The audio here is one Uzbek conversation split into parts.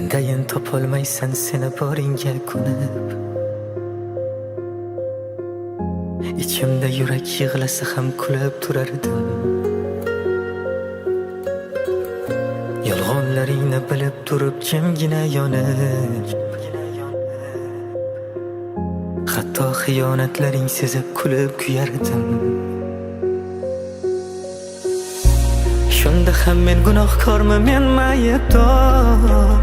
Mendayin topolmaysan seni boringga ko'nib. Ichimda yurak yig'lasa ham kulib turardim. Yolg'onlaringni bilib turib jimgina yonib, hatto xiyonatlaring sezib kulib kuyardim. Shunda ham men gunohkormi, men aybdor?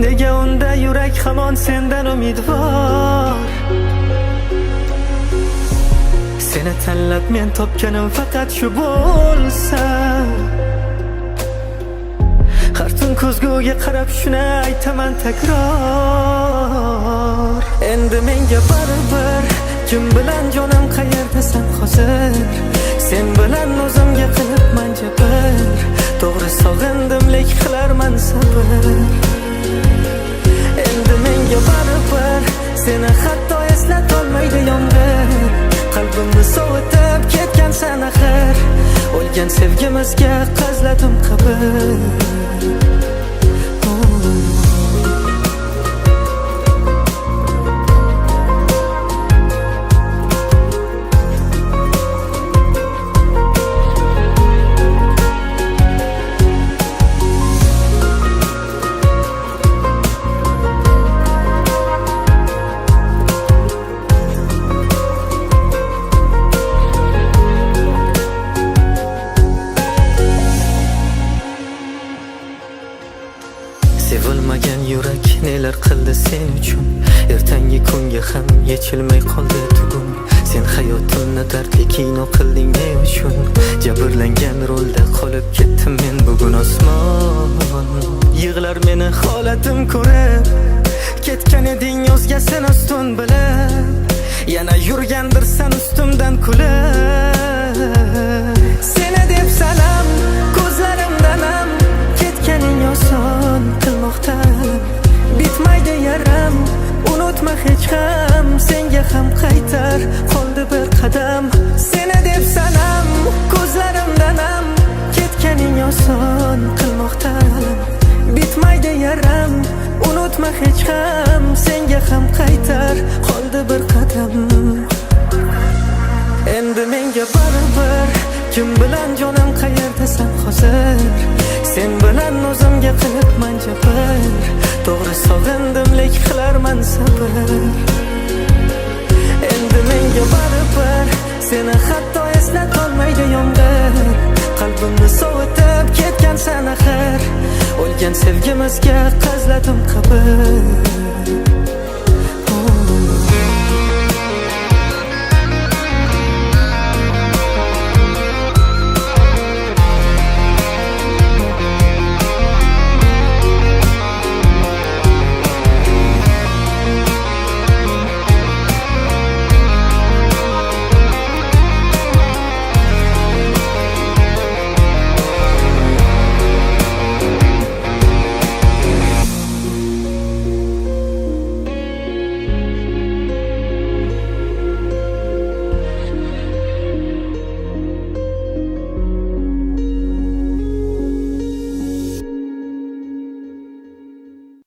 Nega unda yurak hamon sendan umidvor? Seni tanlab men topganim faqat shu bo'lsa, har tun ko'zguga qarab shuni aytaman takror. Endi menga baribir, kim bilan jonim qayerdasan hozir? Sen bilan o'zimga qilibman jabr. To'g'ri sog'indim, lek qilarman sabr. Endi menga baribir, seni hatto eslatolmaydi yomg'ir. Qalbimni sovutib ketgansan axir. O'lgan sevgimizga qazladim qabr. Sevilmagan yurak nelar qildi sen uchun. Ertangi kunga ham yechilmay qoldi tugun. Sen hayotimni dardli kino qilding ne uchun? Jabrlangan rolda qolib ketdim men bugun osmon. Yig'lar meni holatim ko'rib, ketgan eding o'zgasini ustun bilib. Yana yurgandirsan ustimdan kulib. Seni deb salam, ko'zlarimdan ham ketganing oson qilmoqda. Bitmaydi yaram, unutma hech ham, senga ham qaytar qoldi bir qadam. Seni deb salam, ko'zlarimdan ham ketganing oson qilmoqda. Bitmaydi yaram, unutma hech ham, senga ham qaytar qoldi bir qadam. Endi menga baribir, kim bilan jonim qayerdasan hozir? Sen bilan o'zimga qilibman jabr. To'g'ri sog'indim, lek qilarman sabr. Endi menga baribir, seni hatto eslatolmaydi yomg'ir. Qalbimni sovutib ketgansan axir. O'lgan sevgimizga qazladim qabr.